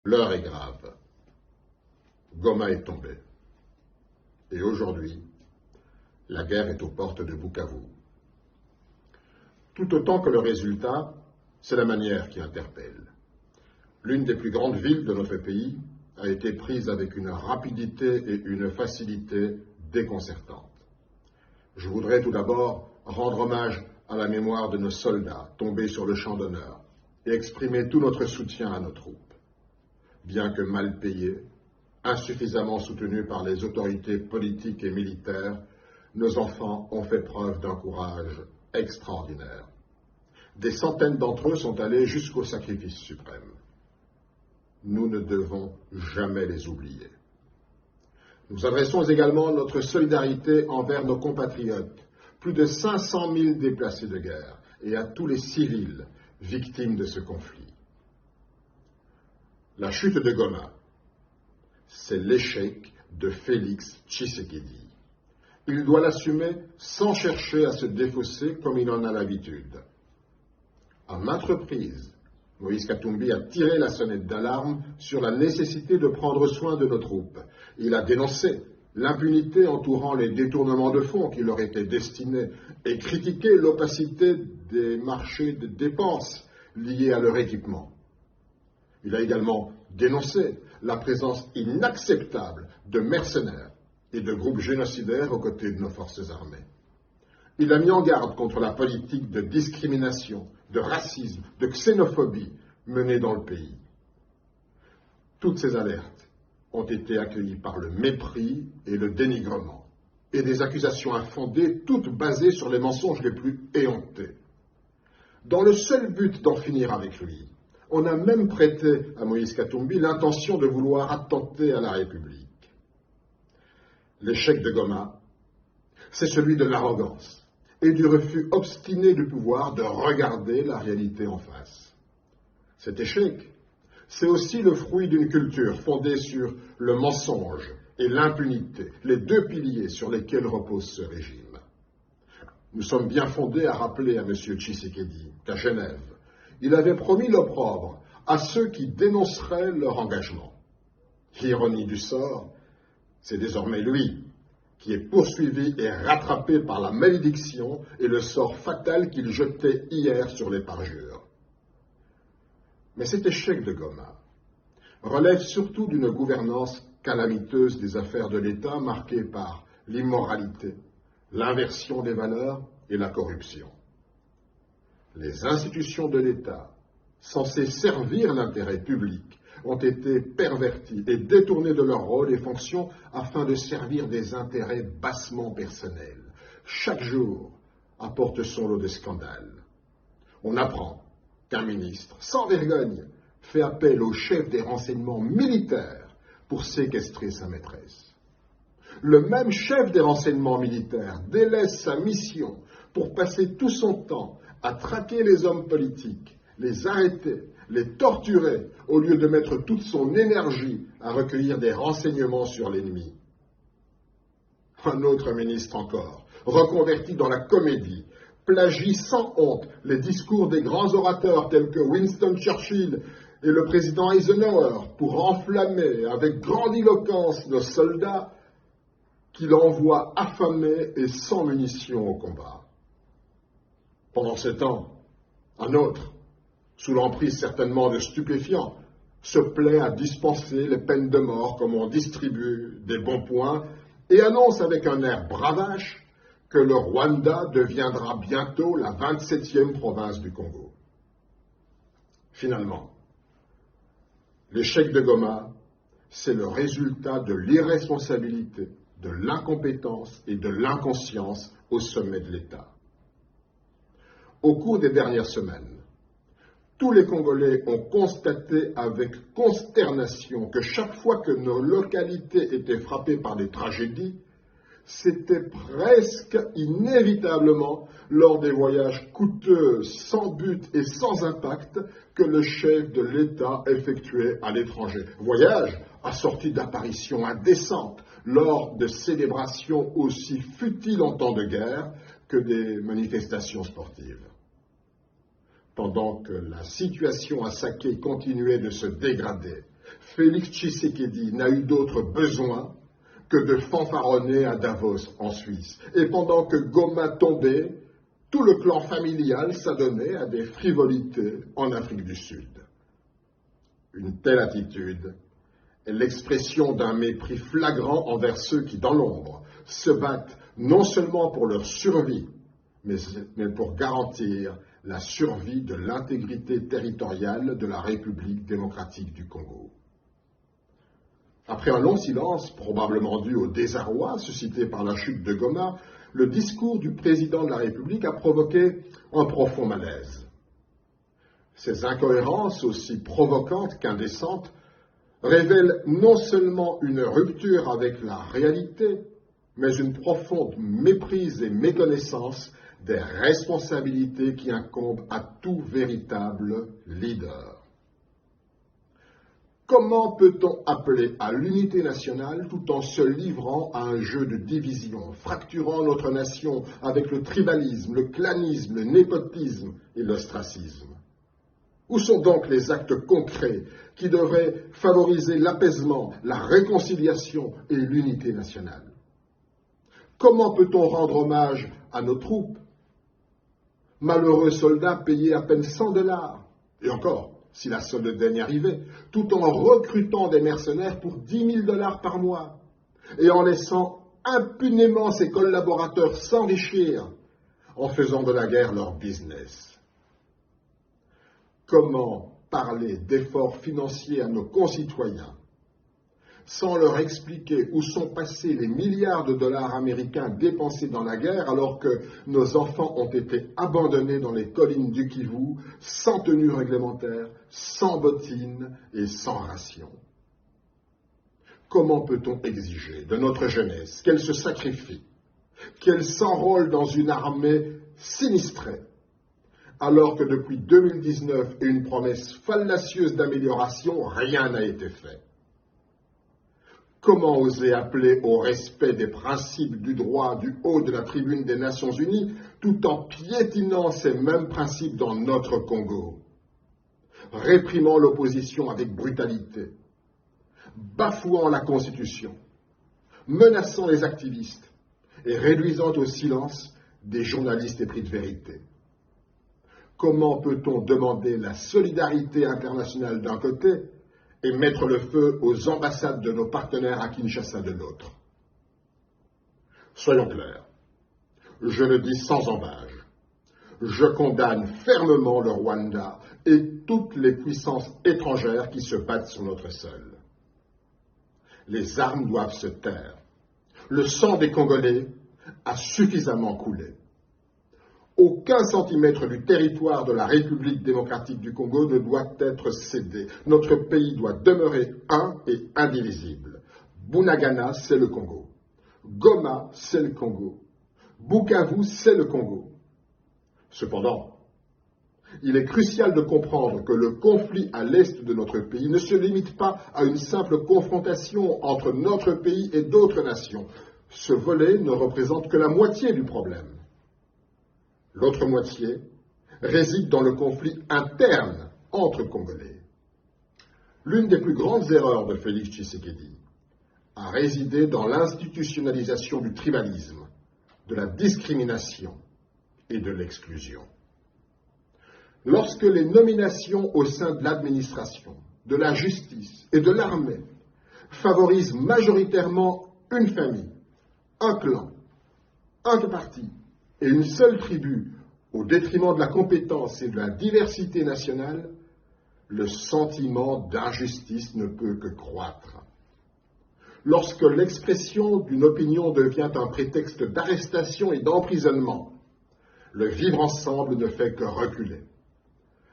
L'heure est grave. Goma est tombé. Et aujourd'hui, la guerre est aux portes de Bukavu. Tout autant que le résultat, c'est la manière qui interpelle. L'une des plus grandes villes de notre pays a été prise avec une rapidité et une facilité déconcertantes. Je voudrais tout d'abord rendre hommage à la mémoire de nos soldats tombés sur le champ d'honneur et exprimer tout notre soutien à nos troupes. Bien que mal payés, insuffisamment soutenus par les autorités politiques et militaires, nos enfants ont fait preuve d'un courage extraordinaire. Des centaines d'entre eux sont allés jusqu'au sacrifice suprême. Nous ne devons jamais les oublier. Nous adressons également notre solidarité envers nos compatriotes, plus de 500 000 déplacés de guerre, et à tous les civils victimes de ce conflit. La chute de Goma, c'est l'échec de Félix Tshisekedi. Il doit l'assumer sans chercher à se défausser comme il en a l'habitude. À maintes reprises, Moïse Katumbi a tiré la sonnette d'alarme sur la nécessité de prendre soin de nos troupes. Il a dénoncé l'impunité entourant les détournements de fonds qui leur étaient destinés et critiqué l'opacité des marchés de dépenses liés à leur équipement. Il a également dénoncé la présence inacceptable de mercenaires et de groupes génocidaires aux côtés de nos forces armées. Il a mis en garde contre la politique de discrimination, de racisme, de xénophobie menée dans le pays. Toutes ces alertes ont été accueillies par le mépris et le dénigrement, et des accusations infondées, toutes basées sur les mensonges les plus éhontés. Dans le seul but d'en finir avec lui, on a même prêté à Moïse Katumbi l'intention de vouloir attenter à la République. L'échec de Goma, c'est celui de l'arrogance et du refus obstiné du pouvoir de regarder la réalité en face. Cet échec, c'est aussi le fruit d'une culture fondée sur le mensonge et l'impunité, les deux piliers sur lesquels repose ce régime. Nous sommes bien fondés à rappeler à M. Tshisekedi qu'à Genève, il avait promis l'opprobre à ceux qui dénonceraient leur engagement. Ironie du sort, c'est désormais lui qui est poursuivi et rattrapé par la malédiction et le sort fatal qu'il jetait hier sur les parjures. Mais cet échec de Goma relève surtout d'une gouvernance calamiteuse des affaires de l'État marquée par l'immoralité, l'inversion des valeurs et la corruption. Les institutions de l'État, censées servir l'intérêt public, ont été perverties et détournées de leur rôle et fonctions afin de servir des intérêts bassement personnels. Chaque jour apporte son lot de scandales. On apprend qu'un ministre, sans vergogne, fait appel au chef des renseignements militaires pour séquestrer sa maîtresse. Le même chef des renseignements militaires délaisse sa mission pour passer tout son temps à traquer les hommes politiques, les arrêter, les torturer, au lieu de mettre toute son énergie à recueillir des renseignements sur l'ennemi. Un autre ministre encore, reconverti dans la comédie, plagie sans honte les discours des grands orateurs tels que Winston Churchill et le président Eisenhower pour enflammer avec grandiloquence nos soldats qu'il envoie affamés et sans munitions au combat. Pendant ce temps, un autre, sous l'emprise certainement de stupéfiants, se plaît à dispenser les peines de mort comme on distribue des bons points et annonce avec un air bravache que le Rwanda deviendra bientôt la 27e province du Congo. Finalement, l'échec de Goma, c'est le résultat de l'irresponsabilité, de l'incompétence et de l'inconscience au sommet de l'État. Au cours des dernières semaines, tous les Congolais ont constaté avec consternation que chaque fois que nos localités étaient frappées par des tragédies, c'était presque inévitablement lors des voyages coûteux, sans but et sans impact que le chef de l'État effectuait à l'étranger. Voyages assortis d'apparitions indécentes lors de célébrations aussi futiles en temps de guerre que des manifestations sportives. Pendant que la situation à Saké continuait de se dégrader, Félix Tshisekedi n'a eu d'autre besoin que de fanfaronner à Davos, en Suisse. Et pendant que Goma tombait, tout le clan familial s'adonnait à des frivolités en Afrique du Sud. Une telle attitude est l'expression d'un mépris flagrant envers ceux qui, dans l'ombre, se battent non seulement pour leur survie, mais pour garantir la survie de l'intégrité territoriale de la République démocratique du Congo. Après un long silence, probablement dû au désarroi suscité par la chute de Goma, le discours du président de la République a provoqué un profond malaise. Ces incohérences, aussi provocantes qu'indécentes, révèlent non seulement une rupture avec la réalité, mais une profonde méprise et méconnaissance des responsabilités qui incombent à tout véritable leader. Comment peut-on appeler à l'unité nationale tout en se livrant à un jeu de division, fracturant notre nation avec le tribalisme, le clanisme, le népotisme et l'ostracisme? Où sont donc les actes concrets qui devraient favoriser l'apaisement, la réconciliation et l'unité nationale? Comment peut-on rendre hommage à nos troupes, malheureux soldats payés à peine $100, et encore, si la solde y arrivait, tout en recrutant des mercenaires pour $10 000 par mois, et en laissant impunément ses collaborateurs s'enrichir en faisant de la guerre leur business? Comment parler d'efforts financiers à nos concitoyens sans leur expliquer où sont passés les milliards de dollars américains dépensés dans la guerre alors que nos enfants ont été abandonnés dans les collines du Kivu, sans tenue réglementaire, sans bottines et sans rations? Comment peut-on exiger de notre jeunesse qu'elle se sacrifie, qu'elle s'enrôle dans une armée sinistrée, alors que depuis 2019 et une promesse fallacieuse d'amélioration, rien n'a été fait? Comment oser appeler au respect des principes du droit du haut de la tribune des Nations Unies tout en piétinant ces mêmes principes dans notre Congo, réprimant l'opposition avec brutalité, bafouant la Constitution, menaçant les activistes et réduisant au silence des journalistes épris de vérité? Comment peut-on demander la solidarité internationale d'un côté et mettre le feu aux ambassades de nos partenaires à Kinshasa de l'autre? Soyons clairs, je le dis sans embâche, je condamne fermement le Rwanda et toutes les puissances étrangères qui se battent sur notre sol. Les armes doivent se taire. Le sang des Congolais a suffisamment coulé. Aucun centimètre du territoire de la République démocratique du Congo ne doit être cédé. Notre pays doit demeurer un et indivisible. Bunagana, c'est le Congo. Goma, c'est le Congo. Bukavu, c'est le Congo. Cependant, il est crucial de comprendre que le conflit à l'est de notre pays ne se limite pas à une simple confrontation entre notre pays et d'autres nations. Ce volet ne représente que la moitié du problème. L'autre moitié réside dans le conflit interne entre Congolais. L'une des plus grandes erreurs de Félix Tshisekedi a résidé dans l'institutionnalisation du tribalisme, de la discrimination et de l'exclusion. Lorsque les nominations au sein de l'administration, de la justice et de l'armée favorisent majoritairement une famille, un clan, un parti et une seule tribu au détriment de la compétence et de la diversité nationale, le sentiment d'injustice ne peut que croître. Lorsque l'expression d'une opinion devient un prétexte d'arrestation et d'emprisonnement, le vivre ensemble ne fait que reculer.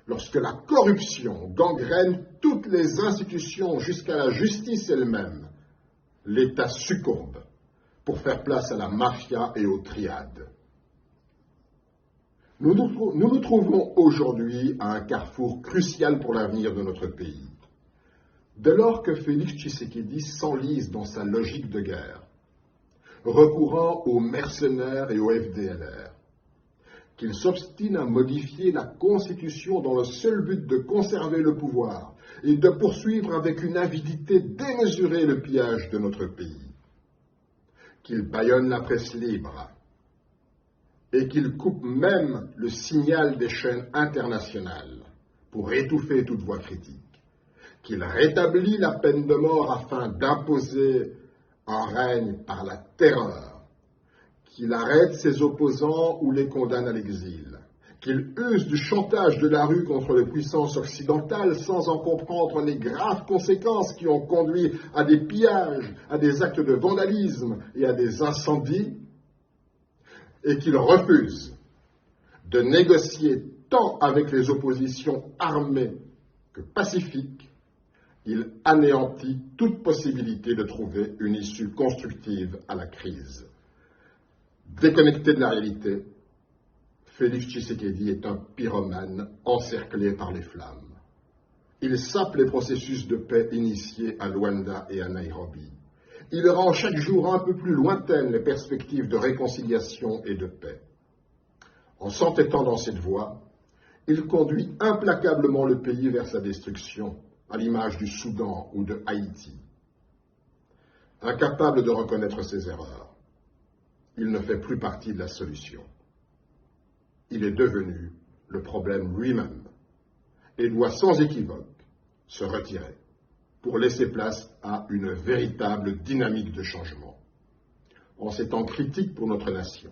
Lorsque la corruption gangrène toutes les institutions jusqu'à la justice elle-même, l'État succombe pour faire place à la mafia et aux triades. Nous nous trouvons aujourd'hui à un carrefour crucial pour l'avenir de notre pays. Dès lors que Félix Tshisekedi s'enlise dans sa logique de guerre, recourant aux mercenaires et au FDLR, qu'il s'obstine à modifier la Constitution dans le seul but de conserver le pouvoir et de poursuivre avec une avidité démesurée le pillage de notre pays, qu'il bâillonne la presse libre et qu'il coupe même le signal des chaînes internationales pour étouffer toute voix critique, qu'il rétablit la peine de mort afin d'imposer un règne par la terreur, qu'il arrête ses opposants ou les condamne à l'exil, qu'il use du chantage de la rue contre les puissances occidentales sans en comprendre les graves conséquences qui ont conduit à des pillages, à des actes de vandalisme et à des incendies, et qu'il refuse de négocier tant avec les oppositions armées que pacifiques. Il anéantit toute possibilité de trouver une issue constructive à la crise. Déconnecté de la réalité, Félix Tshisekedi est un pyromane encerclé par les flammes. Il sape les processus de paix initiés à Luanda et à Nairobi. Il rend chaque jour un peu plus lointaines les perspectives de réconciliation et de paix. En s'entêtant dans cette voie, il conduit implacablement le pays vers sa destruction, à l'image du Soudan ou de Haïti. Incapable de reconnaître ses erreurs, il ne fait plus partie de la solution. Il est devenu le problème lui-même et doit sans équivoque se retirer pour laisser place à une véritable dynamique de changement. En ces temps critiques pour notre nation,